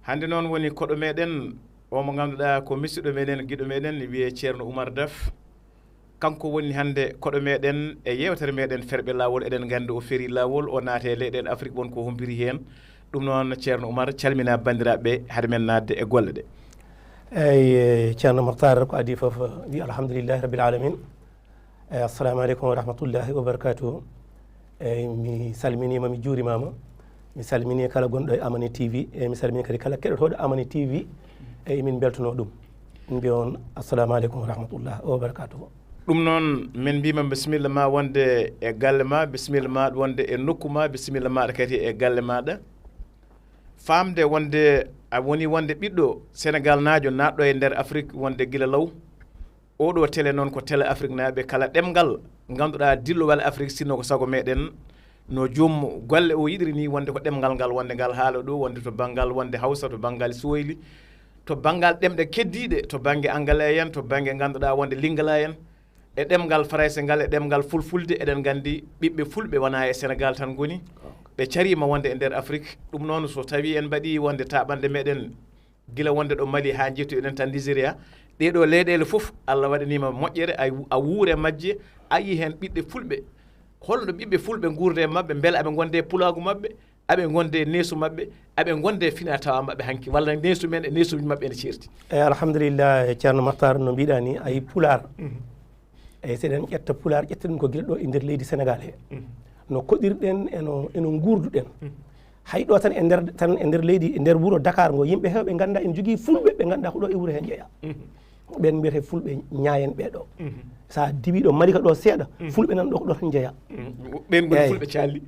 hande noon woni koɗo meɗen o mo ganduɗa ko missiɗo meɗen guiɗo meɗen wiye ceerno Oumar Daffe kanko woni hande koɗo meɗen e yewtere meɗen ferɓe lawol eɗen gandi o feeri lawol o naate leyɗele Afrique wonko hombiri hen ɗum noon ceerno Oumar calmina bandiraɓe haade men nadde e golle ɗe. eyyi ceerno Mokhtar ko adi foof wi alhamdulillahi rabbil alamin. Assalamu aleykum wa rahmatullahi wa barakatuhu. eyyi mi salminima mi juurimama, mi salmini kala gonɗo e Amani TV e mi salmini kadi kala keɗotoɗo Amani TV eyyi min beltono ɗum min mbiya on assalamu aleykum wa rahmatullahi wa barakatuhu. ɗum noon min mbima bisimilla ma wonde e galle ma, bisimilla ma wonde e nokku ma, bisimilla maɗa kadi e galle maɗa. famde wonde a woni wonde ɓiɗɗo Sénégal najo natɗo e nder Afrique wonde guila law oɗo télé noon ko télé Afrique naaɓe kala ɗemgal ganduɗa dillowal Afrique sinno ko saago meɗen no joom golle o yiɗiri ni wonde ko ɗemgal ngal wonde ngal haala ɗo wonde to banggal wonde Hawsa to banggal Soyli to banggal ɗemɗe keddiɗe to banggue anglais en to banggue ganduɗa wonde lingala en e ɗemgal français ngal e ɗemgal fulfulde eɗen gandi ɓiɓɓe fulɓe wona e Sénégal tan goni ɓe carima wonde e nder Afrique ɗum noon so tawi en mbaɗi wonde taɓande meɗen guila wonde ɗo Mali ha jettu eɗen tan Nigéria ɗeɗo leyɗele foof Allah waɗanima moƴƴere a wuure majje a yi hen ɓiɓɓe fulɓe holno ɓiɓɓe fulɓe gurde mabɓe beele aɓe gonde pulagu mabɓe aɓe gonde neesu mabɓe aɓe gonde fina tawa mabɓe hanki walla neesu men e neesuji mabɓe ene certi. eyyi alhamdulillah ceerno Makhtar no mbiɗa ni ayi pular eyyi seɗen ƴetta pular ƴetta ɗum ko guila ɗo e nder leydi Sénégal he no koɗirɗen eno gurduɗen hay ɗo tan e nder leydi e nder wuuro Dakar ngo yimɓe hewɓe ganda ene jogui fulɓe ɓe ganduɗa ko ɗo e wuuro he jeeya ɓen mbiyete fulɓe ñaayen ɓeɗo sa diwi ɗo Malika ɗo seeɗa fulɓe nan ɗo ko ɗo tan jeeya ɓen goni fulɓe calli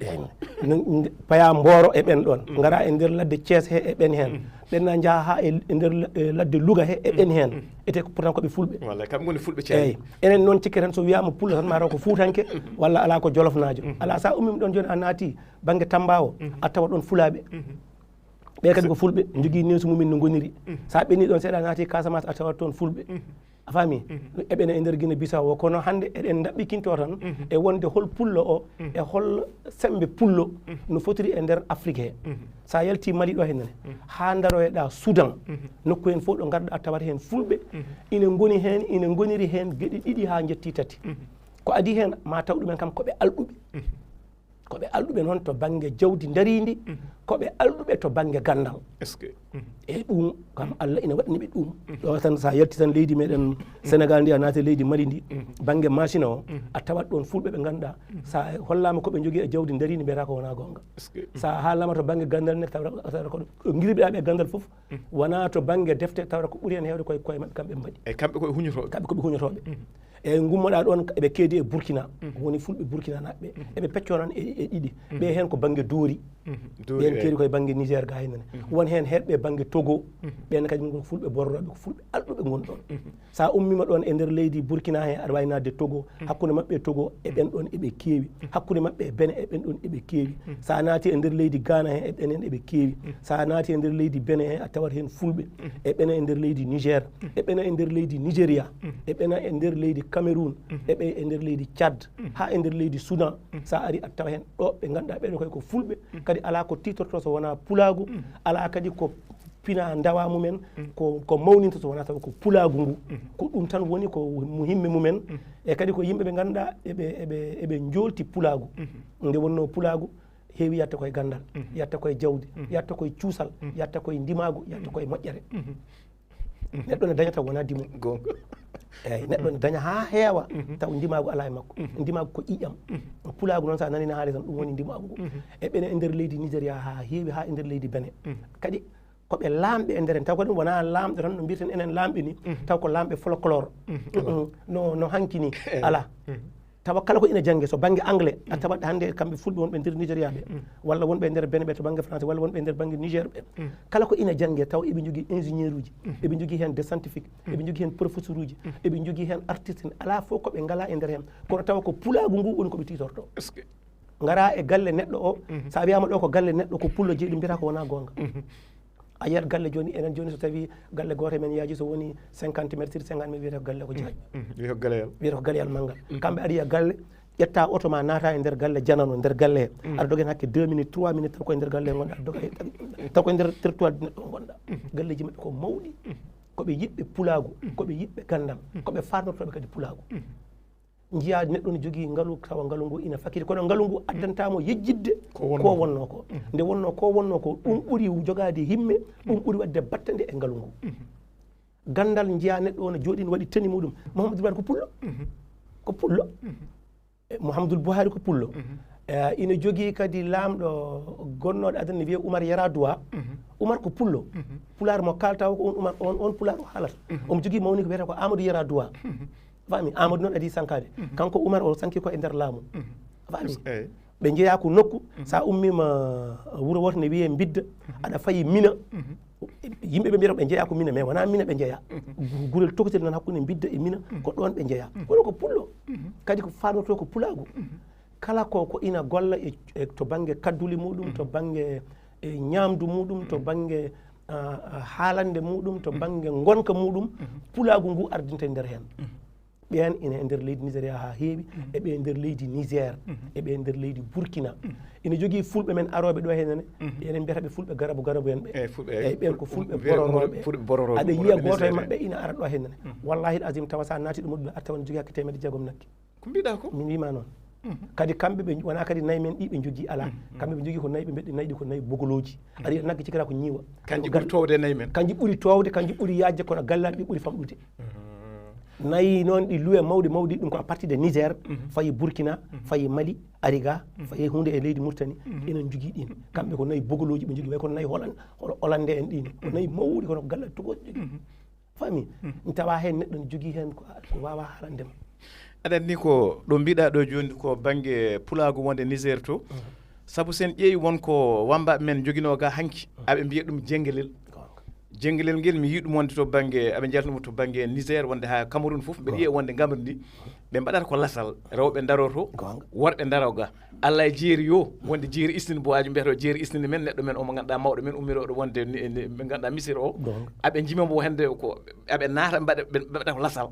paya Mboro e ɓen ɗon gara e nder ladde Thiés he e ɓen hen ɓenna jaaha ha e nder ladde Louga he e ɓen hen ete pourtant koɓe fulɓe wallay kamɓe goni fulɓe calli eyyi enen noon cikke tan so wiyama pullo tan mataw ko fuutanke walla ala ko jolofnajo ala sa ummima ɗon joni a naati banggue Tamba o a tawa ɗon fulaɓe ɓe kadi ko fulɓe jogui neesu mumen no goniri sa ɓenni ɗon seeɗa naati Casamance a tawat toon fulɓe a faami eɓene e nder Guinée Bissau o kono hande eɗen ɗaɓɓikinto tan e wonde hol pullo o e hol sembe pullo no fotiri e nder Afrique he sa yalti Mali ɗo hennene ha daroyeɗa Soudan nokku hen fof ɗo garɗa a tawat hen fulɓe ina goni hen ina goniri hen gueɗe ɗiɗi ha jetti tati ko adi hen ma taw ɗumen kam koɓe alɗuɓe koɓe alɗuɓe noon to banggue jawdi daridi koɓe alɗuɓe to banggue gandal e ɗum kam Allah ina waɗaniɓe ɗum ɗo tan sa yalti tan leydi meɗen Sénégal ndi a naati leydi Mali ndi banggue machine o a tawat ɗon fulɓe ɓe ganduɗa sa hollama koɓe jogui e jawdi daridi mbiyata ko wona gonga sa haalama to banggue gandal ne tawata ko guirɓeɗaɓe e gandal foof wona to banggue defte tawata ko ɓuuri hen hewde koye mabɓe kamɓe mbaɗi eyyi kamɓe koɓe huñotoɓe kamɓe koɓe huñotoɓe eyyi gummoɗa ɗon eɓe keedi e Burkina woni fulɓe Burkina naɓɓe eɓe pecco tan e ɗiɗi ɓe hen ko banggue Doori ɓen keedi koye banggue Niger ga hennene won hen heɗɓe banggue Togo ɓen kadi ko fulɓe borroɓe ko fulɓe alɗuɓe goni ɗon sa ummima ɗon e nder leydi Burkina he aɗa wawi nadde Togo hakkude mabɓe e Togo e ɓen ɗon eɓe keewi hakkude mabɓe e Benin e ɓen ɗon eɓe keewi sa naati e nder leydi Ghana he e ɓenen eɓe keewi sa naati e nder leydi Benin he a tawat hen fulɓe e ɓenen e nder leydi Niger e ɓenen e nder leydi Nigéria e ɓenen e nder leydi Cameroun eɓe e nder leydi Tchad ha e nder leydi Soudan sa ari a tawa hen ɗo ɓe ganduɗa ɓeɗo koye ko fulɓe kadi ala ko titorto so wona pulagu ala kadi ko pina dawa mumen ko mawninta so wona taw ko pulagu ngu ko ɗum tan woni ko muhimme mumen e kadi ko yimɓe ɓe ganduɗa eɓe jolti pulagu nde wonno pulagu heewi yatta koye gandal yatta koye jawdi yatta koye cuusal yatta koye ndimagu yatta koye moƴƴere neɗɗo ne daña taw wona dimo eyyi neɗɗo ne daña ha heewa taw ndimagu ala e makko ndimagu ko ƴiƴam pulagu noon sa nanina haali tan ɗum woni ndimagu ngu e ɓene e nder leydi Nigéria ha heewi ha e nder leydi Benin kadi koɓe lamɓe e nder en taw kadi wona lamɓe tan no mbiyeten enen lamɓe ni taw ko lamɓe folklore no hankini ala tawa kala ko ina jangge so banggue anglais a tawat hande kamɓe fulɓe wonɓe nder Nigéria ɓe walla wonɓe nder Benin ɓe to banggue français walla wonɓe nder banggue Niger ɓe kala ko ina jangge taw eɓe jogui ingénieur uji eɓe jogui hen des scientifique eɓe jogui hen professeur uji eɓe jogui hen artiste ala fof koɓe ngala e nder hen kono tawa ko pulagu ngu woni koɓe titorto gara e galle neɗɗo o sa wiyama ɗo ko galle neɗɗo ko pullo jeeɗi mbiyata ko wona gonga a yiyat galle joni enen joni so tawi galle goto men yaaji so woni 50 mètres 50 mètres wiyete ko galle ko jaaƴ wiyete ko galeyal manggal kamɓe aɗa yiya galle ƴetta auto ma naata e nder galle janano nder galle he aɗa dogen hakke 2 minutes 3 minutes taw koye nder galle he gonɗa aɗa doga taw koye nder territoire neɗɗo gonɗa galleji maɓɓe ko mawɗi koɓe yiɓɓe pulaagu koɓe yiɓɓe gandam koɓe farnortoɓe kadi pulaagu jiya neɗɗo ne jogii ngalu tawa ngalu ngu ina fakiri kono ngalu ngu addantamo yejjidde ko wonno ko nde wonno ko ɗum ɓuri jogaade himme ɗum ɓuri wadde battande e ngalu ngu gandal jiya neɗɗo o ne jooɗi ne waɗi tani muɗum Mouhamadoul Bouhari ko pullo Mouhamadoul Bouhari ko pullo ina jogii kadi laamɗo gonnoɗo adana ne wiye Oumar Yaradoua Oumar ko pullo pulaar mo kalta o ko on Oumar on pulaar o haalata omo jogii mawni ko wiyete ko Amadou Yaradoua fami Amadou noon adi sankade kanko Oumar o sanki ko e nder laamu fami ɓe jeeya ko nokku sa ummima wuro woto ne wiye Bidda aɗa fayi Mina yimɓe ɓe mbiyata ɓe jeeya ko Mina mais wona Mina ɓe jeeya gurel tokotel nan hakkude Bidda e Mina ko ɗon ɓe jeeya kono ko pullo kadi ko fanorto ko pulaagu kala ko ina golla e to banggue kadduli muɗum to banggue ñamdu muɗum to banggue haalande muɗum to banggue gonka muɗum pulaagu ngu ardinta e nder hen ɓen ina e nder leydi Nigéria ha heewi eɓe e nder leydi Niger eɓe e nder leydi Burkina ina jogii fulɓe men aroɓe ɗo henene enen mbiyata ɓe fulɓe garabu en ɓe eyyi ɓen ko fulɓe bororoɓe aɗa yiya goto e mabɓe ina ara ɗo henene wallahi l azim tawa sa naati ɗo muɗum a tawan jogui hakke 1.6 nakki ko mbiɗa ko min wima noon kadi kamɓe ɓe wona kadi nayyi men ɗi ɓe jogii ala kamɓe ɓe jogii ko nayyi ɓe mbeɗi nayyi ɗi ko nayyi bogoloji aɗa yiya nagge cikata ko ñiiwa kanji ɓuuri towde nayyi men kanji ɓuuri towde kanji ɓuuri yajde kono gallaɗi ɗi ɓuuri famɗude nayi noon ɗi luwe mawɗi ɗum ko à partir de Niger fayi Burkina fayi Mali Ariga fayi hunde e leydi Mauritanie enen jogii ɗin kamɓe ko nayi bogoloji ɓe jogii way kono nayi Hollande en ɗini ko nayi mawɗi kono ko gallaɗi togoji jogii fami mi tawa hen neɗɗo ne jogii hen ko wawa haalandema aɗa anndi ko ɗo mbiɗa ɗo joni ko banggue pulaagu wonde Niger to saabu sen ƴeewi wonko wambaɓe men joguino ga hanki aɓe mbiya ɗum jengelel ngel mi yi ɗum wonde to banggue aɓe jaltuma to banggue Niger wonde ha Cameroun fof mbeɗa yiya wonde gamri ndi ɓe mbaɗata ko lasal rewɓe daroto worɓe daro ga Allah e jeeri yo wonde jeeri istini bo aji mbiyata jeeri istini men neɗɗo men omo ganduɗa mawɗo men ummiroɗo wonde ɓe ganduɗa misir o aɓe jimamo hende ko aɓe naata mbaɗata ko lasal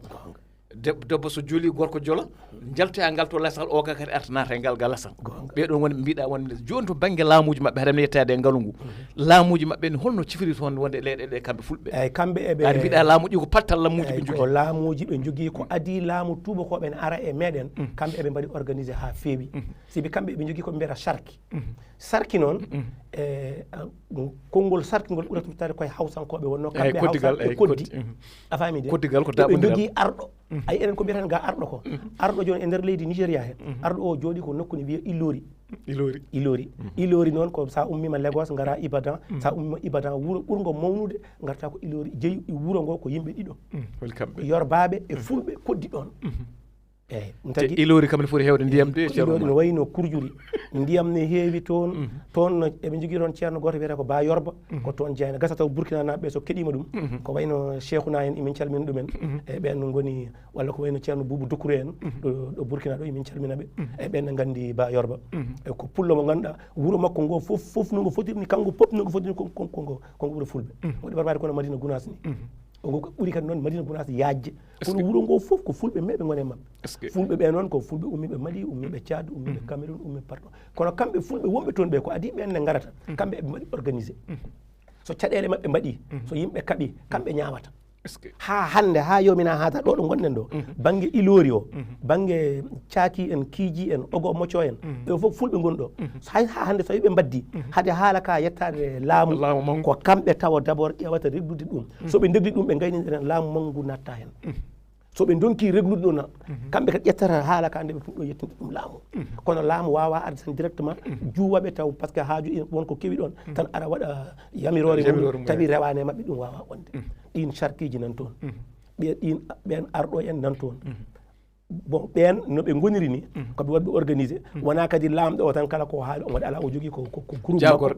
debbo so jooli gorko jola jaltoya ngal to lasal o ka kadi arta naata e ngal ga lasal ɓeɗon woni mbiɗa wonde joni to banggue laamuji mabɓe haɗa yettade e ngalu ngu laamuji mabɓe ne holno cifiri toon wonde leyɗeɗe kamɓe fulɓe eyyi kamɓe eɓe aɗa mbiɗa laamuji ko pattal laamuji ɓe jogui laamuji ɓe jogui ko adi laamu tubakoɓe ne ara e meɗen kamɓe eɓe mbaɗi organisé ha feewi sibi kamɓe eɓe jogui ko mbiyata sarki noon konngol sarki ngol ɓurata tawde koye hawsankoɓe wonno kamɓe hawsanɓe koddi a faami de koddigal ko ɓe jogui arɗo ayi enen ko mbiyatan ga arɗo ko arɗo joni e nder leydi Nigéria he arɗo o jooɗi ko nokku ne wiye Ilori noon ko sa ummima Lagos gara Ibadan sa ummima Ibadan wuuro ɓurgo mawnude garta ko Ilori jeeyi wuuro ngo ko yimɓe ɗiɗo yorbaɓe e fulɓe koddi ɗon eyyi tagi Ilori kam ne foti hewde ndiyam de Ilori no wayno kurjuri ndiyam ne heewi toon no eɓe jogui toon ceerno goto wiyete ko Ba Yorba ko toon jeyna gasa taw Burkina naɓe so keɗima ɗum ko wayno Cheikhouna en emin calmina ɗumen e ɓen goni walla ko wayno ceerno Boubou Doucouré en ɗo Burkina ɗo emin calminaɓe e ɓen gandi Ba Yorba e ko pullo mo ganduɗa wuuro makko ngo fof nogo fotirni kanko pop nogo fotirni kongo wuuro fulɓe waɗi barbade kono Madina Gounass ni ongo ɓuuri kadi noon Madina Gounass yajje kono wuuro ngo fof ko fulɓe meɓe gone mabɓe fulɓe ɓe noon ko fulɓe ummiɓe Mali ummiɓe Tchad ummiɓe Cameroun ummiɓe partout kono kamɓe fulɓe wonɓe toon ɓe ko adi ɓen ne garata kamɓe eɓe mbaɗi organisé so caɗele mabɓe mbaɗi so yimɓe kaaɓi kamɓe ñawata ha hande ha yomina hata ɗo gonɗen ɗo banggue Ilori o banggue Thiaki en Kiiji en Ogo Mocco en ɓe fof fulɓe goni ɗo ha hande so yiɓe mbaddi haade haala ka yettade laamu ko kamɓe tawa d' abord ƴewata reglude ɗum soɓe degli ɗum ɓe gaynideren laamu mangu natta hen soɓe donki reglude ɗo kamɓe kadi ƴettata haala ka nde ɓe puɗɗo yettinde ɗum laamu kono laamu wawa arde tan directement juuwaɓe taw par ce que haaju wonko kewi ɗon tan ara waɗa yamirore mum tawi rewane mabɓe ɗum wawa wonde ɗin charkiji nan toon ɓen arɗo en nan toon bon ɓen noɓe goniri ni koɓe waɗɓe organisé wona kadi lamɗo o tan kala ko haali on waɗi ala o jogui ko groupe makko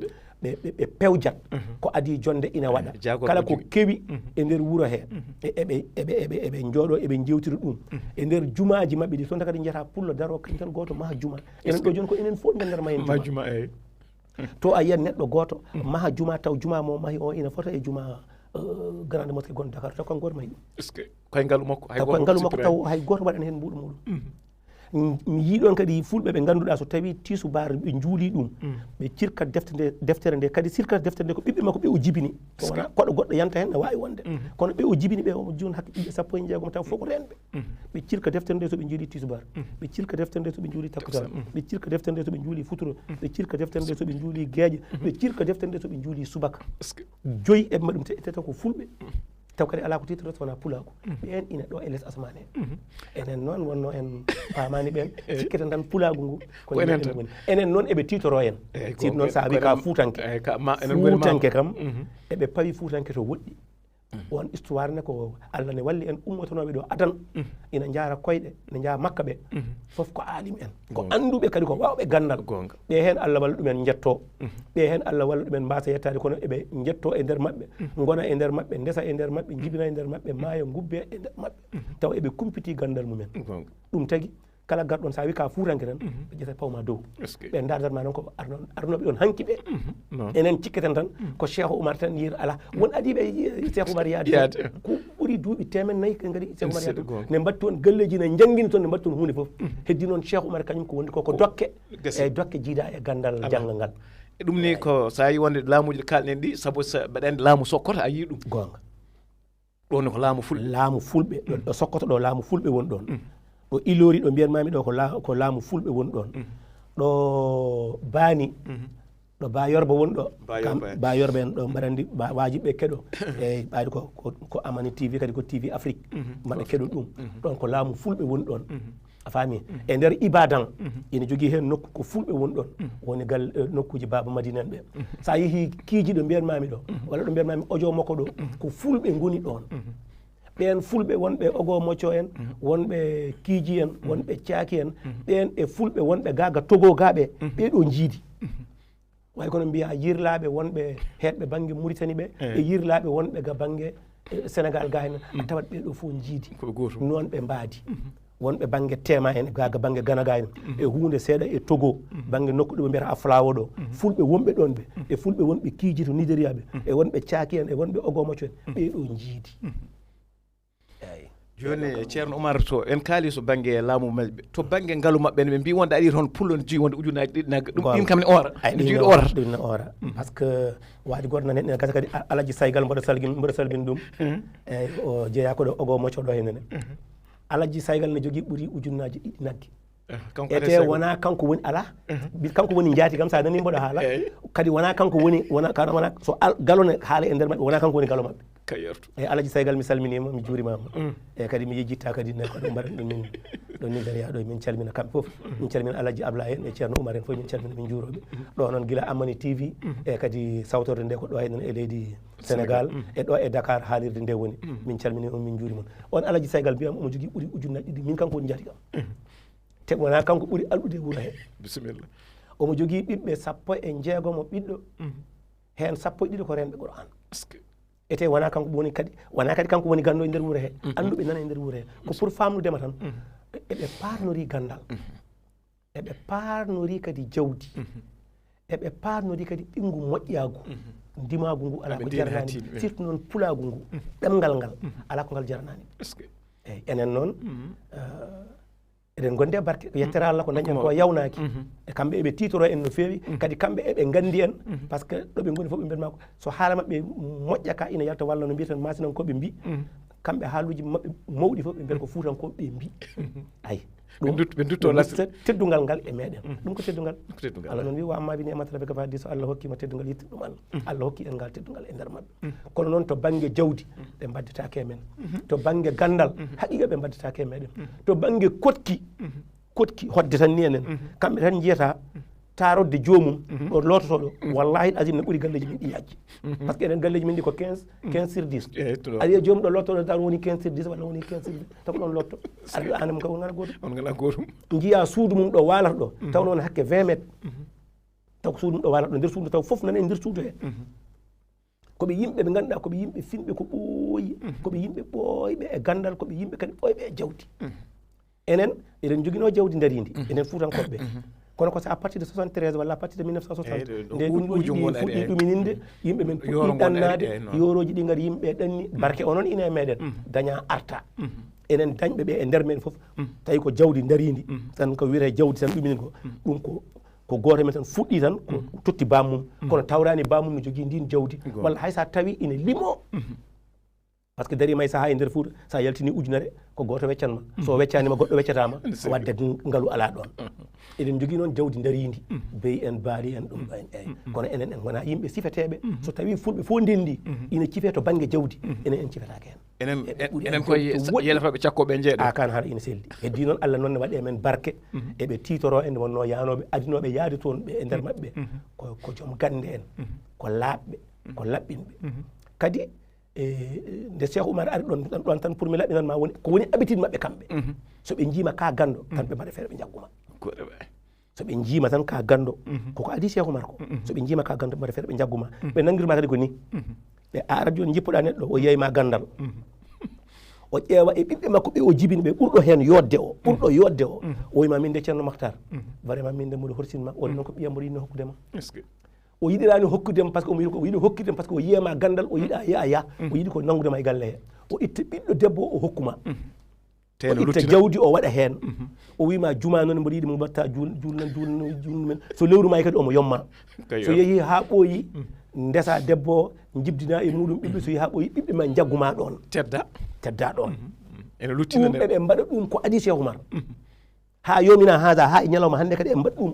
ɓe pewjat ko adi jonde ina waɗa kala ko kewi e nder wuuro he eɓe jooɗo eɓe jewtira ɗum e nder jumaji mabɓe ɗi toon kadi jiyata pullo daro kañ tan goto maha juma enen ɗo joni ko enen fof ɓe nder mahen juma to a yiyat neɗɗo goto maha juma taw juma mo mahi o ina fota e juma grande mosquée gonɗo Dakar taw kan goto mahi ɗum koye ngaalu makko taw hay goto waɗani hen mbuɗo muɗum mi yiɗon kadi fulɓe ɓe ganduɗa so tawi tisubar ɓe juuli ɗum ɓe cirkat deftere nde kadi cirkat deftere nde ko ɓiɓɓe makko ɓe o jibini wona koɗo goɗɗo yanta hen ne wawi wonde kono ɓe o jibini ɓe omo joni hakke ɓiɓɓe 16 taw fof ko renɓe ɓe cirka deftere nde soɓe juuli tisubar ɓe cirka deftere nde soɓe juuli takkusan ɓe cirka deftere nde soɓe juuli futuro ɓe cirka deftere nde soɓe juuli gueeƴe ɓe cirka deftere nde soɓe juuli subaka joyi eɓe mbaɗum teta ko fulɓe taw kadi ala ko titorata wona pulago ɓen ina ɗo e less asman en enen noon wonno en pamani ɓen cikketen tan pulago ngu ko enen woni enen noon eɓe titoro en siɗ noon sa wi ka fuutanke fuutanke kam eɓe pawi fuutanke to woɗɗi on histoire ne ko Allah ne walli en ummotonoɓe ɗo adan ina jaara koyɗe ne jaa makka ɓe fof ko aalim en ko anduɓe kadi ko wawɓe gandal ɓe hen Allah walla ɗumen jetto ɓe hen Allah walla ɗumen mbasa yettade kono eɓe jetto e nder maɓɓe gona e nder maɓɓe ndesa e nder maɓɓe jibina e nder maɓɓe maayo gubbe e nder maɓɓe taw eɓe kumpiti gandal mumen ɗum tagui kala garɗon sa wi ka fuutanke tan ɓe ƴetta pawma dow ɓe dardatma noon ko arnoɓe ɗon hanki ɓe enen cikketen tan ko Cheikh Oumar tan yir ala won adiɓe Cheikh Oumar yaade ko ɓuuri duuɓi temen nayyi ko gari Cheikh Oumar yaade ne mbatti toon galleji ne jangguini toon ne mbatti toon hunde foof heddi noon Cheikh Oumar kañum ko wondi koko dokke e dokke jiida e gandal jangga ngal ɗum ni ko sa yi wonde laamuji ɗi kalɗen ɗi saabu mbaɗende laamu sokkoto a yi ɗum gonga ɗon ko laamu fulɓe ɗo sokkoto ɗo laamu fulɓe woni ɗon ɗo ilori ɗo mbiyanmami ɗo ko laamu fulɓe woni ɗon ɗo baani ɗo ba yorba woni ɗo ba yorba en ɗo mbaɗandi wajiɓe keɗo e ɓaadi ko amani tv kadi ko tv afrique maɓe keɗo ɗum ɗon ko laamu fulɓe woni ɗon a faami e nder ibadan ina jogui hen nokku ko fulɓe woni ɗon woni gal nokkuji baba madina en ɓe sa yeehi kiiji ɗo mbiyanmami ɗo walla ɗo mbiyanmami audio makko ɗo ko fulɓe goni ɗon ɓen fulɓe wonɓe ogo mocco en wonɓe kiiji en wonɓe caaki en ɓen e fulɓe wonɓe gaga togo gaɓe ɓeɗo jiidi way kono mbiya yirlaɓe wonɓe heɗɓe banggue Mauritanie ɓe e yirlaɓe wonɓe ga banggue Sénégal ga hen a tawat ɓeɗo fof jiidi noon ɓe mbaadi wonɓe banggue tema en gaga banggue Gana ga en e hunde seeɗa e Togo banggue nokku ɗo ɓe mbiyata Aflawo ɗo fulɓe wonɓe ɗon ɓe e fulɓe wonɓe kiiji to Nigéria ɓe e wonɓe caaki en e wonɓe ogo mocco en ɓeɗo jiidi joni ceerno Oumar to en kaali so banggue laamu maɓɓe to banggue ngaalu maɓɓe ne ɓe mbi wonde aɗi toon pullo ne jogui wonde ujunaji ɗiɗi nagga ɗum ɗin kam ne ora ne jogui ɗo orata ɗum ne ora par ce que waji goto nan hen gasa kadi alaji saygal mboɗo salmini ɗum eyyi o jeeya koɗo ogo mocco ɗo henene alaji saygal ne jogui ɓuuri ujunnaji ɗiɗi nagge ete wona kanko woni ala kanko woni jaati kam sa nani mboɗo haala kadi wona kanko woni wona so galone haala e nder maɓɓe wona kanko woni galo maɓɓe eyyi alaji saygal mi salminima mi juurimama eyyi kadi mi yejjitta kadi ne koɗo mbaɗen ɗum min ɗo Nigéria ɗo min calmina kamɓe foof min calmina alaji Abla en e ceerno Oumar en foof min calmina min juuroɓe ɗo noon guila Amani TV e kadi sawtorde nde ko ɗo henna e leydi Sénégal e ɗo e Dakar haalirde nde woni min calmini on min juurima on alaji saygal mbiyam omo jogui ɓuuri ujunnaji ɗiɗi min kanko woni jaati kam te wona kanko ɓuuri alɗude wuuro he bisimilla omo jogui ɓiɓɓe 16 ɓiɗɗo hen 12 ko renɓe Qur'an ete wona kanko woni kadi wona kadi kanko woni ganndo e nder wuuro he anduɓe nana e nder wuuro he ko pour famnudema tan eɓe parnori gandal eɓe parnori kadi jawdi eɓe parnori kadi ɓingu moƴƴagu ndimagu ngu ala ko jarnani surtout noon pulagu ngu ɗemgal ngal ala ko ngal jarnani eyyi enen noon eɗen gonde barke ko yettere Allah ko dañen ko yawnaki e kamɓe eɓe titoro en no feewi kadi kamɓe eɓe gandi en par ce que ɗo ɓe goni fof ɓe mbiyatma so haala mabɓe moƴƴa ka ina yalta walla no mbiyeten masinankoɓe mbi kamɓe haaluji mabɓe mawɗi fof ɓe mbiyata ko fuutankoɓe mbi ayi ɓe dutto teddugal ngal e meɗen ɗum ko teddugal Allah noon wi wa amma bi ni'mati rabbika fa hadis so Allah hokkima teddugal yitte ɗum Allah hokki en ngal teddugal e nder mabɓe kono noon to banggue jawdi ɓe mbaddetake e men to banggue gandal haqiqa ɓe mbaddetake e meɗen to banggue kotki hodde tan ni enen kamɓe tan jiyata tarodde jomum ɗo lototoɗo wallahi azim ne ɓuuri galleji min ɗi yajji par ce que enen galleji min ɗi ko 15 sur 10 aɗa jomum ɗo lottoɗo taw woni 15 sur 10 walla woni 15 sur 10 taw ko ɗon lotto aɗa anam ka wonana gotum jiya suudu mum ɗo walata ɗo taw noon hakke 20 métres taw ko suudu mum ɗo walata ɗo nder suudu taw foof nana e nder suudu he koɓe yimɓe ɓe ganduɗa koɓe yimɓe finɓe ko ɓooyi koɓe yimɓe ɓooyɓe e gandal koɓe yimɓe kadi ɓooyɓe e jawdi enen eɗen joguino jawdi daridi enen fuutankoɓe kono ko à partir de 73 walla à partir de 1960 nde ɗum ɗo yiɗi fuɗɗi ɗumininde yimɓe men puɗɗi ɗannade yoroji ɗi ngari yimɓe ɗanni barke onon ina e meɗen daña arta enen dañɓe ɓe e nder men fof tawi ko jawdi daridi tan ko wiyete jawdi tan ɗuminen ko ɗum ko goto men tan fuɗɗi tan ko totti bammum kono tawrani bammum no jogui ndin jawdi walla hay sa tawi ina limo par ce que dari may saha e nder Fouta sa yaltini ujunere ko goto weccanma so weccanima goɗɗo weccatama wadde ngaalu ala ɗon eɗen jogui noon jawdi daridi beyi en baali en ɗum ɗo en eyyi kono enen en gona yimɓe sifeteɓe so tawi fulɓe fof ndendi ina ciife to banggue jawdi enen en cifetake hen enen koye yelatoɓe cakkoɓe jeeɗo kan haɗa ina selli heddi noon Allah noon ne waɗi men barke eɓe titoro en wonno yanoɓe adinoɓe yaade toon ɓe e nder mabɓe ko joom gande en ko laaɓɓe ko laɓɓinɓe kadi nde Cheikh Oumar ari ɗon tan pour mi laɓɓinanma woni ko woni habitude mabɓe kamɓe so ɓe jiima ka gando tan ɓe mbaɗa feere ɓe jagguma so ɓe jiima tan ka gando koko adi Cheikh Oumar ko so ɓe jiima ka gando ɓe mbaɗa feere ɓe jagguma ɓe nangirma kadi ko ni ɓe ara joni jippuɗa neɗɗo o yeyma gandal o ƴeewa e ɓiɓɓe makko ɓe o jibini ɓe ɓurɗo hen yodde o ɓurɗo yodde o wiyma min de ceerno Maktar vraiment min de mboɗo horsinma woni noon ko ɓiyam mboɗo yinno hokkudema o yiɗirani hokkudema par ce que o yiɗi hokkudema par ce que o yiyama gandal o yiɗa ya o yiɗi ko nangudema e galle he o itta ɓiɗɗo debbo o hokkuma o itta jawdi o waɗa hen o wima juma noon mboɗo yiɗi mo mbatta julmen so lewru ma kadi omo yomma so yeehi ha ɓooyi ndesa debbo jibdina e muɗum ɓiɓɓe so yeehi ha ɓooyi ɓiɓɓe ma jagguma ɗon tedda ɗon ɗum ɓeɓe mbaɗa ɗum ko adi Cheikh Oumar ha yomina haada ha e ñalawma hande kadi e mbaɗa ɗum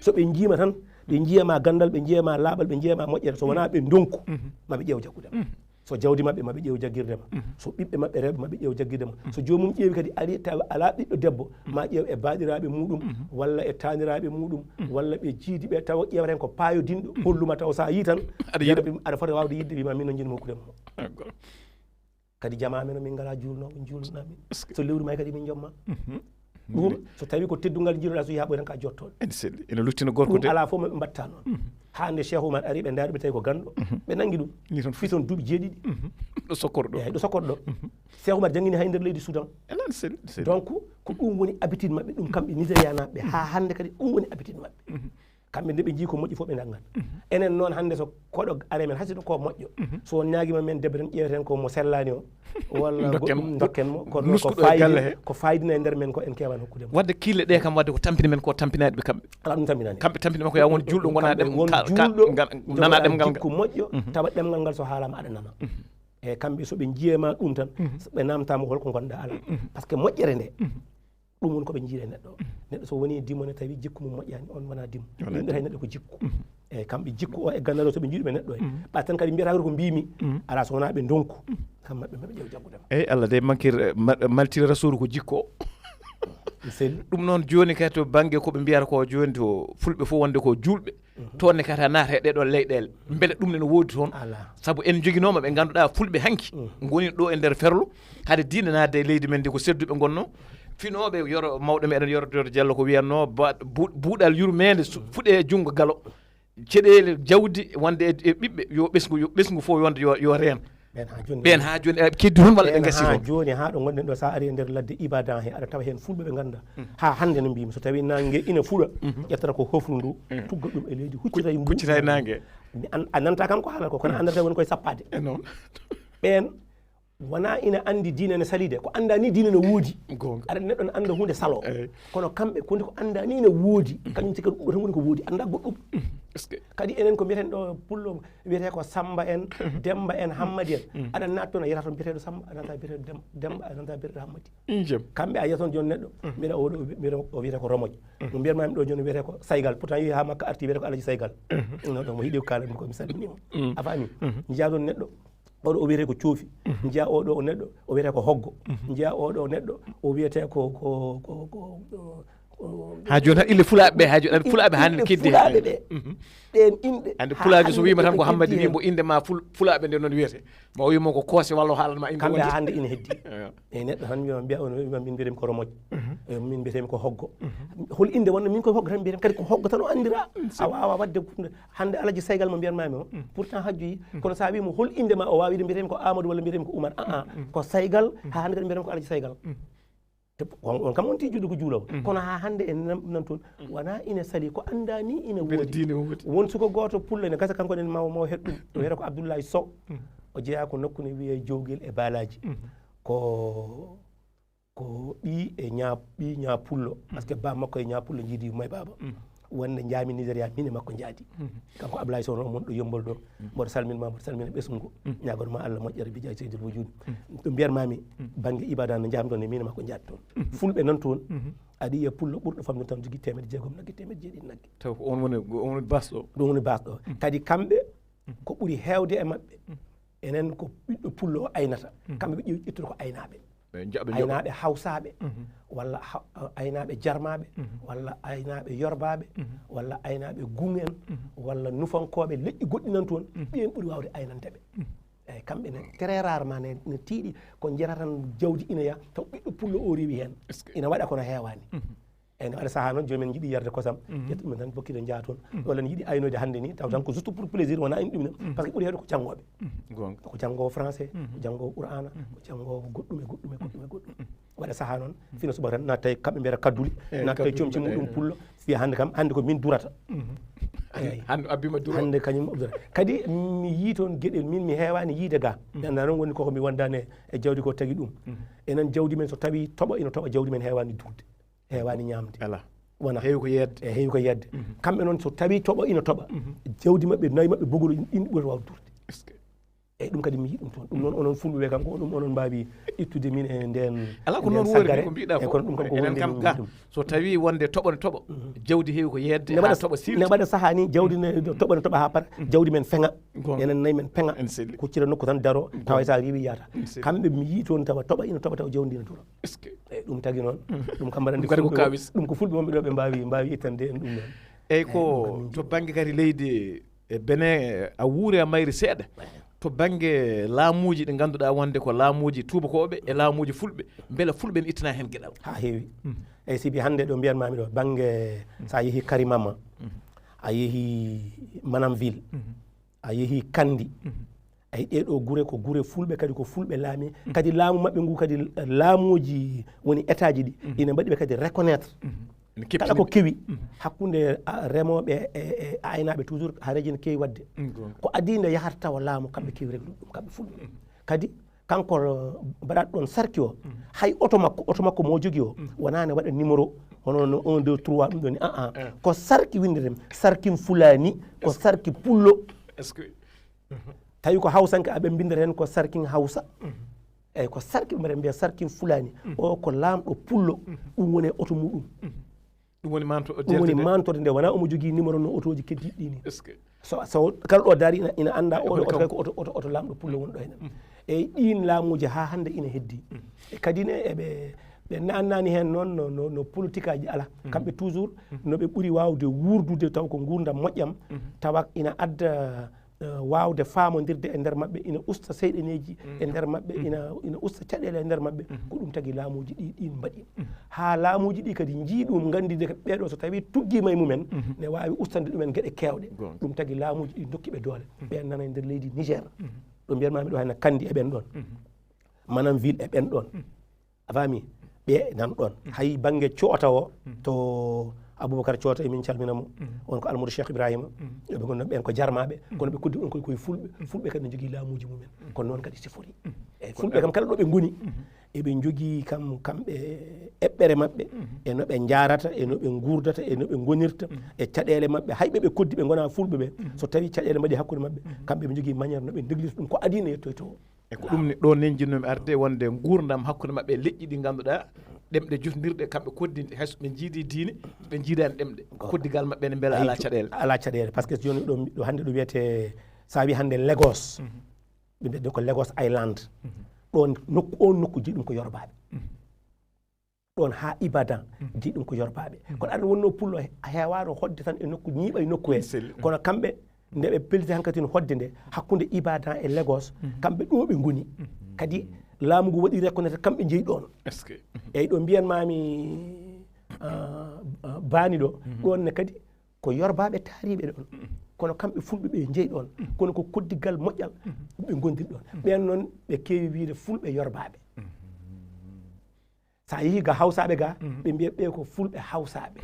so ɓe jiima tan ɓe jiyama gandal ɓe jiyama laaɓal ɓe jiyama moƴƴere so wona ɓe donku maɓe ƴeew jaggudema so jawdi mabɓe maɓe ƴeew jagguirdema so ɓiɓɓe mabɓe rewɓe maɓe ƴeew jagguirdema so jomum ƴeewi kadi ari tawa ala ɓiɗɗo debbo ma ƴeew e baɗiraɓe muɗum walla e taniraɓe muɗum walla ɓe jiidi ɓe tawa ƴeewata hen ko payodinɗo holluma taw sa yi tan aɗa foti wawde yidde wima min no jinmi hokkudema kadi jama men min ngala julnoɓe julnamin so lewru may kadi min jomma ɗum so tawi ko teddugal jiiroɗa so yaɓoy tan ka jottoɗo ene luttina gorko de ala fof maɓe mbatta noon hande Cheikh Oumar ari ɓe daari ɓe tawi ko ganɗo ɓe nangi ɗum fison duuɓi jeeɗiɗi ɗo sokkorɗo ɗo eyyi ɗo sokkorɗo ɗo Cheikh Oumar jangguini hay nder leydi Soudan donc ko ɗum woni habitude mabɓe ɗum kamɓe Nigéria naɓe ha hande kadi ɗum woni habitude mabɓe kamɓe nde ɓe jii ko moƴƴi fof ɓe daggat enen noon hande so koɗo are men hasiɗo ko moƴƴo so ñaguima men debbo tan ƴeweten ko mo sellani o walla goɗɗum dokkenmo ko fayidina e nder men ko en kewani hokkudemo wadde kille ɗe kam wadde ko tampini men ko tampinaɗe ɓe kamɓe ala ɗum tampinani kamɓe tampinima ko ya won julɗo gona nana ɗemgal ngal ko moƴƴo tawa ɗemgal ngal so haalama aɗa nana e kamɓe soɓe jiyema ɗum tan ɓe namtama holko gonɗa ala par ce que moƴƴere nde ɗum woni koɓe jiiɗe neɗɗo so woni dimone tawi jikku mum moƴƴani on wona dimmo yimɓe tay neɗɗo ko jikku eyyi kamɓe jikku o e gandal o soɓe jiiɗuɓe neɗɗo e ɓa tan kadi mbiyata ko mbimi ala so wona ɓe donku kam maɓɓe maɓe ƴeew jaggudema eyyi Allah de mankir maltire rasulu ko jikku o ɗum noon joni kadi to banggue koɓe mbiyata ko joni to fulɓe fof wonde ko julɓe toonne kadi a naata e ɗeɗo leyɗele beele ɗum ne woodi toon saabu en joguinoma ɓe ganduɗa fulɓe hanki goni ɗo e nder ferlo haade diine nadde e leydi men ndi ko sedduɓe gonno finoɓe yoro mawɗo meɗen yordode Diallo ko wiyanno buuɗal yurmede fuɗe junggo galo ceɗele jawdi wonde e ɓiɓɓe yo ɓesgu fof yonde yo reen ɓen ha joni keddi toon walla ɓe gassi toon joni ha ɗo gonɗen ɗo sa ari e nder ladde Ibadan he aɗa tawa hen fulɓe ɓe ganduɗa ha hande no mbimi so tawi nangue ina fuɗa ƴettata ko hofru ndu tugga ɗum e leydi huccita e nangue a nanta kam ko haalata ko kono andata woni koye sappade non ɓen wona ina andi diine ne sali de ko anda ni diine ne woodi aɗa neɗɗo ne anda hunde salo kono kamɓe konde ko anda ni ne woodi kañum sikka ɗum tan woni ko woodi anda goɗɗum kadi enen ko mbiyeten ɗo pullo wiyete ko Samba en Demba en Hammadi en aɗa naat toon a yiyata toon biyeteɗo Samba a nanta biyeteɗo Demba a nanta biyeteɗo Hammadi kamɓe a yiya toon joni neɗɗo mbiɗa oɗo o wiyete ko Romoƴ no mbiyatmami ɗo joni wiyete ko Saygal pourtant yi ha makka arti wiyete ko Alaji Saygal non ɗon mo hiiɗi ko kalami ko mi salminimo a faami jiya toon neɗɗo oɗo o wiyete ko coofi jiya oɗo o neɗɗo o wiyete ko hoggo jiya oɗo neɗɗo o wiyete ko ha joni tan ille fulaɓeɓe ha joni fulaɓe hande keddi fulaɓe ɓe ɗen inɗe ande pulaji so wima tan ko Hammadi wimo inde ma fulaɓe nde noon wiyete ma o wimo ko koose walla o haalanma inde kamɓe hande ina heddi e neɗɗo tan wima mbiya on wima min mbiyetemi ko Romoƴ min mbiyetemi ko hoggo hol inde wonno min koye hoggo tan mbiyetemi kadi ko hoggo tan o andira a wawa wadde hande Alaji Saygal mo mbiyatmami o pourtant hajjoyi kono sa wimo hol inde ma o wawi de mbiyetemi ko Amadou walla mbiyetemi ko Oumar ko Saygal ha hande kadi mbiyetemi ko Alaji Saygal on kam on tijude ko juulawo kono ha hande en nan toon wona ina sali ko anda ni ina woodi won suko goto pulla ne gasa kanko en maw heɗɗum o wiyata ko Abdoulaye Sow o jeeya ko nokku ne wiye Jowguel e Balaji ko ko ɓi e ña pullo par ce que ba makko e ña pullo jiidi may baba wonde jaami Nigéria min e makko jaadi kanko Ablaye Sow noon mon ɗo yombol ɗo mboɗo salminma mboɗo salmina ɓesgu ngu ñagonoma Allah moƴƴere bijaji seydil wujudi ɗum mbiyatmami banggue ibada no jaami ɗon e min e makko jaadi toon fulɓe nan toon aɗa yiya pullo ɓurɗo famde tan jogui 600 nagge 700 nagge taw ko on woni basɗo ɗum woni basɗo kadi kamɓe ko ɓuuri hewde e mabɓe enen ko ɓiɗɗo pullo o aynata kamɓe ɓe ƴeewi ƴettude ko aynaɓe aynaɓe hawsaɓe walla aynaɓe jarmaɓe walla aynaɓe yorbaɓe walla aynaɓe gungen walla nufankoɓe leƴƴi goɗɗi nan toon ɓiyen ɓuuri wawde aynanteɓe eyyi kamɓe ne très rarement ne tiiɗi ko jiyata tan jawdi ina taw ɓiɗɗo pullo o rewi hen ina waɗa kono heewani eyyi ne waɗa saaha noon jomumen jiiɗi yarde kosam ƴettuɗumen tan bokkide jaa toon walla ne yiiɗi aynode hannde ni taw tan ko juste pour plaisir wona ina ɗumina par ce que ɓuuri heewde ko janggoɓe ko janggowo français ko janggowo qur'ana ko janggowo goɗɗum e goɗɗum waɗa saaha noon fino suba tan natta kamɓe mbiyata kadduli natta comci muɗum pullo fiya hannde ko min durata eyyi hannde kañum durata kadi mi yii toon gueɗel min mi heewani yiide ga mi anda noon woni koko mi wondani e jawdi ko tagui ɗum enen jawdi men so tawi toɓo ina toɓa jawdi men heewani duurde heewani ñamde wona heewi ko yedde heewi ko yedde kamɓe noon so tawi toɓo ina toɓa jawdi mabɓe nayi mabɓe bogolo ɗin ɓuuri wawde duurde eyyi ɗum kadi mi yii ɗum toon ɗum noon onon fulɓe ɓe kam ko ɗum onon mbawi ittude min e nden ala ko noon wori ko mbiɗa ko ɗum kam ko enen kam ga so tawi wonde toɓo ne toɓa jawdi heewi ko yedde ha toɓa sirde ne waɗa saaha ni jawdi ne toɓo ne toɓa ha para jawdi men feŋa enen nayi men peŋa kuccira nokku tan daro tawa sa riwi yata kamɓe mi yii toon tawa toɓa ina toɓa tawa jawdi ina dura eyyi ɗum tagui noon ɗum kam mbaɗa ɗum ko fulɓe wonɓe ɗo ɓe mbawi ittande en ɗum noon eyyi ko to banggue kadi leydi Benin a wuuri a mayri seeɗa to banggue laamuji ɗi ganduɗa wonde ko laamuji tubakoɓe e laamuji fulɓe beele fulɓe ne ittana hen gueɗal ha heewi eyyi sibi hande ɗo mbiyanmami ɗo banggue sa yeehi Karimama a yeehi Manamville a yeehi Kandi ayi ɗeɗo guure ko guure fulɓe kadi ko fulɓe laami kadi laamu mabɓe ngu kadi laamuji woni état ji ɗi ina mbaɗiɓe kadi reconnaître kala ko kewi hakkude remoɓe e aynaɓe toujours haareji ne kewi wadde ko adi nde yahata tawa laamu kamɓe kewi reglude ɗum kamɓe fulɓe kadi kanko mbaɗaɗo ɗon sarki o hay auto makko mo jogui o wona ne waɗa numéro hono 1 2 3 ɗum ɗoni ko sarki windeten sarkin fulani ko sarki pullo tawi ko hawsanke aɓe bindata hen ko sarkin hawsa eyyi ko sarki ɓe mbiya sarkin fulani o ko laamɗo pullo ɗum woni auto muɗum ɗum woni mantorde nde wona omo jogui numéro no auto ji keddiɗi ɗi ni so kala ɗo daari ina anda oɗo auto kay ko auto laamɗo pullo woni ɗo henen eyyi ɗin laamuji ha hande ina heddi e kadi ne ɓe nannani hen noon no politique aji ala kamɓe toujours noɓe ɓuuri wawde wurdude taw ko gurdam moƴƴam tawa ina adda wawde faamodirde e nder mabɓe ina usta seyɗeneji e nder mabɓe ina usta caɗele e nder mabɓe ko ɗum tagui laamuji ɗin mbaɗi ha laamuji ɗi kadi jiiɗum gandide ɓeɗo so tawi tuggima e mumen ne wawi ustade ɗumen gueɗe kewɗe ɗum tagui laamuji ɗi dokkiɓe doole ɓen nana e nder leydi Niger ɗo mbiyatmami ɗo hayno Kandi e ɓen ɗon Manamville e ɓen ɗon a faami ɓe nan ɗon hay banggue coota o to Aboubacar Coota emin calminamo on ko Almoudou Cheikh Ibrahima ɓe gonno ɓen ko jarmaɓe kono ɓe koddi on koye fulɓe kadi ne jogui laamuji mumen kono noon kadi sifori eyyi fulɓe kam kala ɗo ɓe goni eɓe jogui kamɓe eɓɓere mabɓe e no ɓe jarata e no ɓe gurdata e no ɓe gonirta e caɗele mabɓe hayɓe ɓe koddi ɓe gona fulɓe ɓe so tawi caɗele mbaɗi hakkude mabɓe kamɓe ɓe jogui maniére no ɓe déglirta ɗum ko adina yettoy to e ko ɗum ɗo nen jinnomi arde wonde gurdam hakkude mabɓe leƴƴi ɗi ganduɗa ɗemɗe jofdirɗe kamɓe koddi hayso ɓe jiidi diine ɓe jiidani ɗemɗe koddigal mabɓe ne beela ala caɗele par ce que joni ɗo hande ɗo wiyete sa wi hande Lagos ɓe mbiyata ko Lagos Island ɗon nokku jiiɗum ko Yorbaɓe ɗon ha Ibadan jiiɗum ko Yorbaɓe kono aɗa wonno pullo hewano hodde tan e nokku ñiiɓa e nokku he kono kamɓe nde ɓe pelliti hankkadi no hodde nde hakkude Ibadan e Lagos kamɓe ɗo ɓe goni kadi laamu ngu waɗi reconnaître kamɓe jeeyi ɗon eyyi ɗo mbiyanmami baani ɗo ɗon ne kadi ko Yorbaɓe taariɓe ɗon kono kamɓe fulɓe ɓe jeeyi ɗon kono ko koddigal moƴƴal ɓe gondiri ɗon ɓen noon ɓe keewi wiide fulɓe Yorbaɓe sa yeehi ga Hawsaɓe ga ɓe mbiya ɓe ko fulɓe Hawsaɓe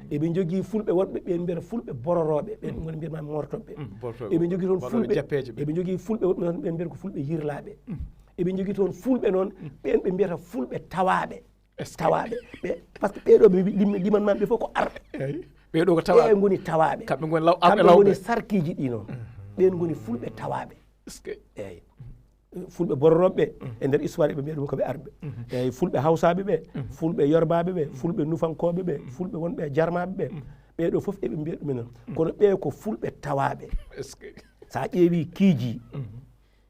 eɓe jogui fulɓe wonɓe ɓe mbiyata fulɓe bororoɓe ɓen woni mbiyatmami mortoɓe eɓe jogui toon fulɓe eɓe jogui fulɓe wonɓe ɓe mbiyata ko fulɓe yirlaɓe eɓe jogui toon fulɓe noon ɓen ɓe mbiyata fulɓe tawaɓe ɓe par ce que ɓeɗo ɓe limanmaɓe fof ko arɓe ɓeɗo ko tawaɓe goni tawaɓe kamɓe goni sarkiji ɗi noon ɓen goni fulɓe tawaɓe eyyi fulɓe bororoɓe e nder histoire ɓe mbiya ɗum koɓe arɓe eyyi fulɓe hawsaɓe ɓe fulɓe yorbaɓe ɓe fulɓe nufankoɓe ɓe fulɓe wonɓe jarmaɓe ɓe ɓeɗo foof eɓe mbiya ɗumen noon kono ɓe ko fulɓe tawaɓe sa ƴeewi kiiji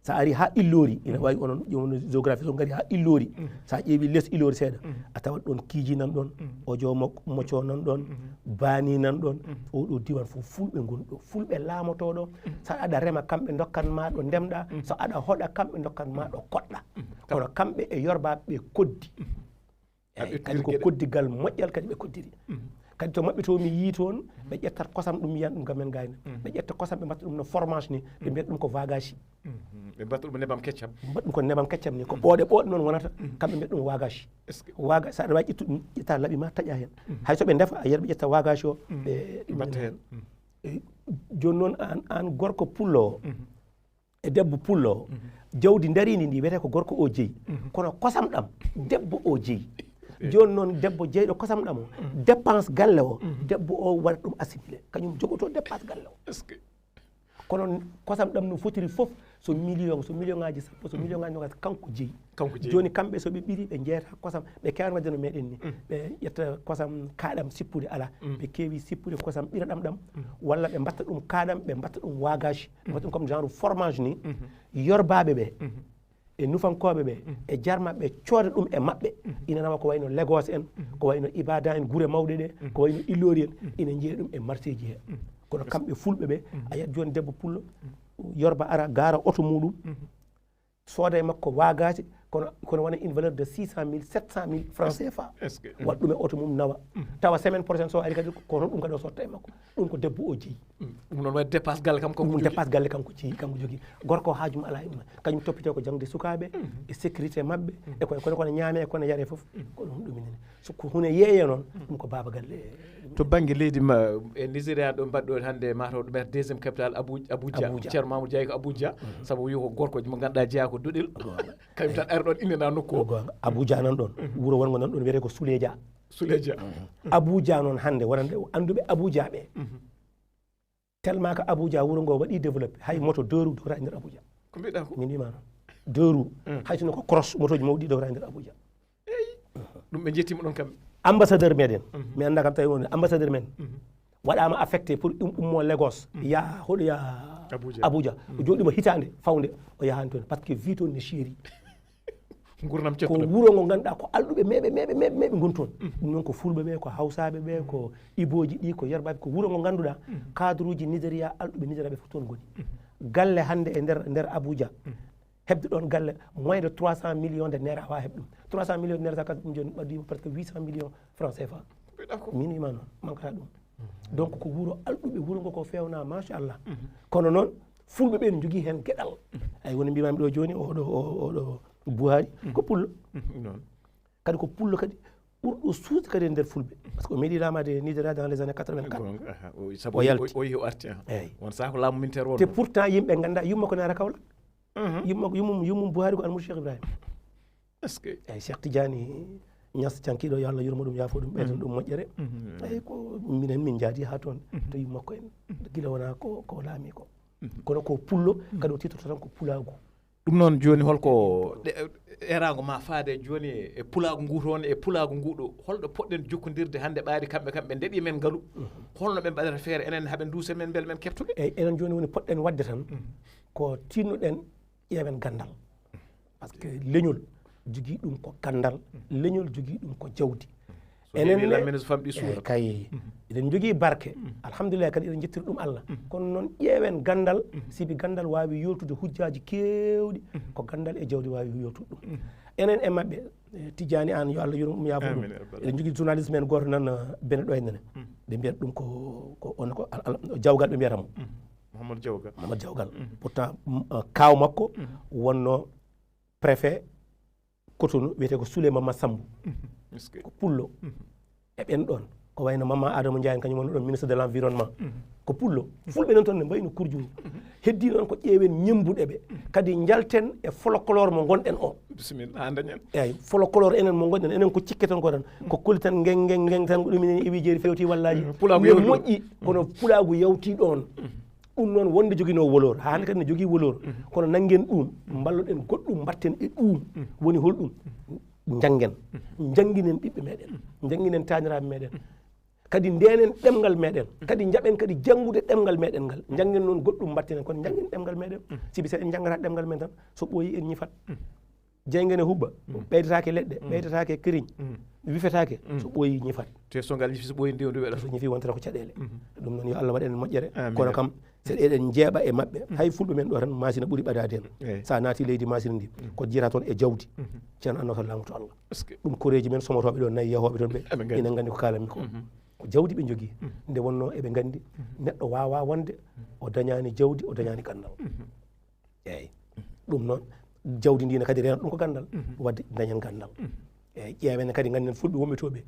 sa ari ha illori ina wawi onon ƴewno géographie so gari ha illori sa ƴeewi less illori seeɗa a tawat ɗon kiiji nan ɗon ojo mocco nan ɗon bani nan ɗon oɗo diwan fof fulɓe goni ɗo fulɓe laamotoɗo sa aɗa rema kamɓe dokkanma ɗo ndemɗa so aɗa hoɗa kamɓe dokkanma ɗo koɗɗa kono kamɓe e yorbaɓe ɓe koddi eyyi kadi ko koddigal moƴƴal kadi ɓe koddiri kadi to maɓɓe to mi yii toon ɓe ƴettat kosam ɗum yiyan ɗum gamen gayna ɓe ƴetta kosam ɓe mbatta ɗum no formage ni ɓe mbiyata ɗum ko vagage ɓe mbatta ɗum nebam keccam mbaɗa ɗum ko nebam keccam ni ko ɓooɗe noon wonata kamɓe mbiyata ɗum vagage vagage sa aɗa wawi ƴettu ɗum ƴetta laaɓi ma taƴa hen hay soɓe ndefa a yiyat ɓe ƴetta vagage o ɓe mbatta hen joni noon an gorko pullo o e debbo pullo o jawdi darindi ndi wiyete ko gorko o jeeyi kono kosam ɗam debbo o jeeyi joni noon debbo jeyɗo kosam ɗam o dépense galle o debbo o waɗa ɗum assimilé kañum jogoto dépense galle o kono kosam ɗam no fotiri foof so million ngaji sappo so million ngaji nogas kanko jeeyi joni kamɓe soɓe ɓiiri ɓe jeeyata kosam ɓe kewan wadde no meɗen ni ɓe ƴetta kosam kaɗam sippude ala ɓe keewi sippude kosam ɓiraɗam ɗam walla ɓe mbatta ɗum kaɗam ɓe mbatta ɗum wagage ɓe mbatta ɗum comme genre formage ni yorbaɓe ɓe e nufankoɓe ɓe e jarmaɓe ɓe cooda ɗum e maɓɓe ina nawa ko wayno Lagos en ko wayno Ibadan en guure mawɗe ɗe ko wayno Ilori en ina jeeya ɗum e marché ji he kono kamɓe fulɓe ɓe a yiyat joni debbo pullo yorba ara gara auto muɗum sooda e makko wagage kono wona une valeur de 600 000 700 000 francs CFA waɗ ɗum e auto mum nawa tawa semaine prochaine so ari kadi kono ɗum kadi o sotta e makko ɗum ko debbo o jeeyi ɗum noon waɗi dépasse galle kam ɗum dépasse galle kanko jeeyi kanko jogui gorko haajum ala e ɗum kañum toppite ko jangde sukaɓe e sécurité mabɓe e kono ñaame e kono yare foof ko ɗum ɗumine so ko hunde yeeye noon ɗum ko baba galle to banggue leydi ma e Nigéria ɗo mbaɗɗo hannde mataw ɗum deuxiéme capitale Abuja ceerno Mamoudou Diaye ko Abuja saabu wi ko gorkoji mo ganduɗa jeeya ko doɗel kañum tan ari ɗon innena nokku o Abuja nan ɗon wuuro wongo nan ɗon wiyete ko Suleja Abuja noon hannde wonande anduɓe Abuja ɓe tellement que Abuja wuuro ngo waɗi développé hay moto 2 roues dogata e nder Abuja ko mbiɗa ko min wima noon 2 roues hay sono ko cross motoji mawɗi dogata e nder Abuja ɗum ɓe jettima ɗon kamɓe ambassadeur meɗen mi anda kam tawi woni ambassadeur men waɗama affecté pour ummo Lagos ya hoɗo ya Abuja o joɗima hitande fawde o yahani toon par ce que wi toon ne chéri gurdam ko wuuro ngo ganduɗa ko alɗuɓe meɓe goni toon ɗum noon ko fulɓe ɓe ko hawsaɓe ɓe ko iboji ɗi ko yerbaɓe ko wuuro ngo ganduɗa cadre uji Nigéria alɗuɓe Nigéria ɓe fof toon goni galle hannde e nder Abuja hebde ɗon galle moins de 300 millions de naira wawa heɓ ɗum 300 millions de naira sa kadi ɗum joni ɓaddima presque 800 millions francs CFA min wima noon mankata ɗum donc ko wuuro alɗuɓe wuuro ngo ko fewna machallah kono noon fulɓe ɓe ne jogui hen gueɗal ay woni mbimami ɗo joni oɗo Buhari ko pullo kadi ko pullo kadi ɓurɗo suusde kadi e nder fulɓe par ce que o meeɗi lamade Nigéria dans les années 84 o yalti o yehi o arti eyyi won saaha ko laamu militaire won te pourtant yimɓe ganda yumma ko nara Kaolack yummum Buhari ko Almourid Cheikh Ibrahima est ce que eyyi Cheikh Tidiane Niass cankiɗo yo Allah yurmo ɗum yaafo ɗum ɓeydan ɗum moƴƴere eyyi ko minen min jaadi ha toon to yummakko en guila wona ko laami ko kono ko pullo kadi o titoto tan ko pulagu ɗum noon joni holko erago ma faade joni e pulagu ngu toon e pulagu nguɗo holɗo poɗɗen jokkodirde hannde ɓaari kamɓe ndeeɗi men ngaalu holno ɓe mbaɗata feere enen haaɓe duuse men beele men keftuɓe eyyi enen joni woni poɗɗen wadde tan ko tinnuɗen ƴeewen gandal par ce que leñol jogui ɗum ko gandal leñol jogui ɗum ko jawdi enen famɗi suura kay eɗen jogui barke alhamdulillah kadi eɗen jettiri ɗum Allah kono noon ƴeewen gandal sibi gandal wawi yoltude hujjaji kewɗi ko gandal e jawdi wawi yoltude ɗum enen e mabɓe Tidiani an yo Allah yurum ɗum yaafo ɗum eɗen jogui journaliste men goto nan bene ɗo hennene ɓe mbiyata ɗum ko on ko jawgal ɓe mbiyatamo Mamadou Diawgal pourtant kaw makko wonno préfet Cotonou wiyete ko Souleymane Massambou ko pullo e ɓen ɗon ko wayno Mama Adama Ndiaye kañum woni ɗon ministre de l' environnement ko pullo fulɓe non toon ne mbayno kurjuni heddi noon ko ƴeewen ñembuɗe ɓe kadi jalten e folklore mo gonɗen o bisimilla andañen eyyi folklore enen mo gonɗen enen ko cikke ton ko tan ko koli tan ngeng tan ko ɗum enen iwi jeeri fewti wallaji moƴƴi kono pulagu yawti ɗon ɗum noon wonde joguino wolor hande kadi ne jogui wolor kono nanggen ɗum balloɗen goɗɗum mbatten e ɗum woni holɗum janggen jangguinen ɓiɓɓe meɗen jangguinen taniraɓe meɗen kadi ndenen ɗemgal meɗen kadi jaɓen kadi janggude ɗemgal meɗen ngal janggen noon goɗɗum mbattenen kono janggen ɗemgal meɗen sibi seɗen janggata ɗemgal men tan so ɓooyi en ñifat jeygene hubba ɓeydatake leɗɗe ɓeydatake kiriñ wifetake so ɓooyi ñifat te so ngal ñifi so ɓooyi ndiw so ñifi wontata ko caɗele ɗum noon yo Allah waɗen moƴƴere kono kam seɗen jeeɓa e mabɓe hay fulɓe men ɗo tan masina ɓuuri ɓadade en sa naati leydi masina ndi ko jiyata toon e jawdi ceerno annoto laamuto Allah ɗum koreji men somotoɓe ɗo nayyi yahoɓe toon ɓe inen gandi ko kalanmi ko ko jawdi ɓe jogui nde wonno eɓe gandi neɗɗo wawa wonde o dañani jawdi o dañani gandal eyyi ɗum noon jawdi ndina kadi renata ɗum ko gandal wadde dañen gandal eyyi ƴeewene kadi ganden fulɓe wommitoɓe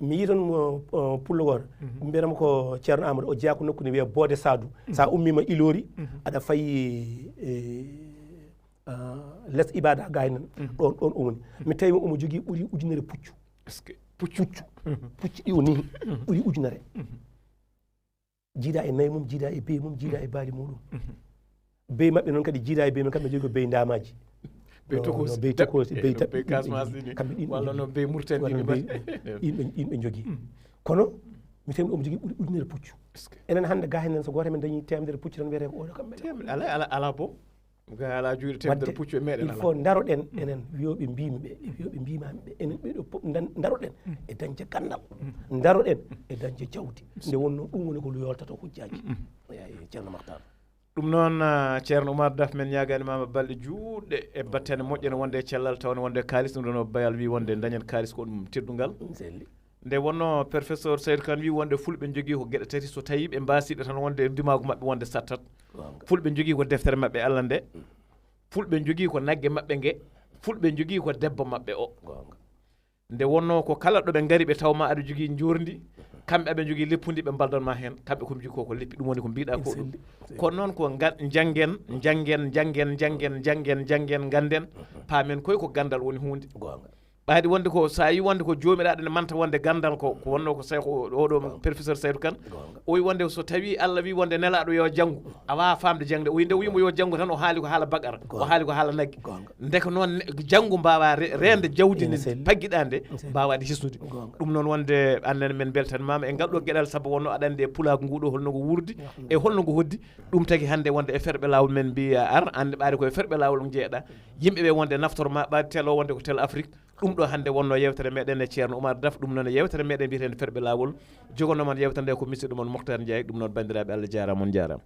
mi yi toon pullo goto mbiyatama ko ceerno Amadou o jeeya ko nokku ne wiye Boode Sadou sa ummima Ilori aɗa fayi less ibada gaynan ɗon o woni mi tawi omo jogui ɓuuri ujunere puccu pucci ɗi o ni ɓuuri ujunere jiida e nayyi mum jiida e beyi mum jiida e baali muɗum beyi mabɓe noon kadi jiida e beyi mum kamɓe jogui ko beyi ndamaji beyi tokosi beyi taɓɓe kamɓe ɗin ɓe jogui kono mi tawi omo jogui ɓuuri ujunere puccu enen hande ga hen so goto men dañi temedere puccu tan wiyete ko oɗo kamɓe ala bo ga ala juuɗe temedere puccu e meɗen il faut daroɗen enen wiyoɓe mbimi ɓe wiyoɓe mbimami ɓe enen ɓeɗo fof daroɗen e dañde gandal daroɗen e dañde jawdi nde wonno ɗum woni ko yoltata hujjaji ceerno Makhtar ɗum noon ceerno Oumar Daffe men ñaganimama balɗe juutɗe e battane moƴƴene wonde e cellal tawne wonde kalis ɗum ɗon o bayal wi wonde dañen kalis ko ɗum teddugal nde wonno professeur Saydou Kane wi wonde fulɓe jogui ko gueɗe tati so tawi ɓe mbasiɗo tan wonde dimagu mabɓe wonde sattat fulɓe jogui ko deftere mabɓe Allah nde fulɓe jogui ko naggue mabɓe ngue fulɓe jogui ko debbo mabɓe o nde wonno ko kala ɗoɓe gaari ɓe tawma aɗa jogui jordi kamɓe aɓe jogui leppude ɓe baldanma hen kamɓe koɓe jogui koko leppi ɗum woni ko mbiɗa ko ɗum kono noon ko janggen ganden paamen koye ko gandal woni hunde ɓaadi wonde ko sa yi wonde ko jomiraɗo ne manta wonde gandal ko wonno ko oɗo professeur Saydou Kane o wi wonde so tawi Allah wi wonde nelaɗo yo janggu a wawa famde jangde o wi nde wimo yo janggu tan o haali ko haala bagara o haali ko haala naggue ndeka noon janggu mbawa rende jawdi ndi pagguiɗa nde mbawade hisnude ɗum noon wonde annene men beltanimama e ngalɗo gueɗal saabu wonno aɗa andi e pulagu nguɗo holno ngo wurdi e holno ngo hoddi ɗum tagui hande wonde e ferɓe lawol men mbiya ar ande ɓaade koye ferɓe lawol jeeɗa yimɓeɓe wonde naftorma ɓaade tel o wonde ko tel Afrique ɗum ɗo hande wonno yewtere meɗen e ceerno Oumar Daffe ɗum noon e yewtere meɗen mbiyetede ferɓe lawol jogonoman yewtere nde ko musidɗo moon Mokhtar Ndiaye ɗum noon bandiraɓe Allah jarama on jarama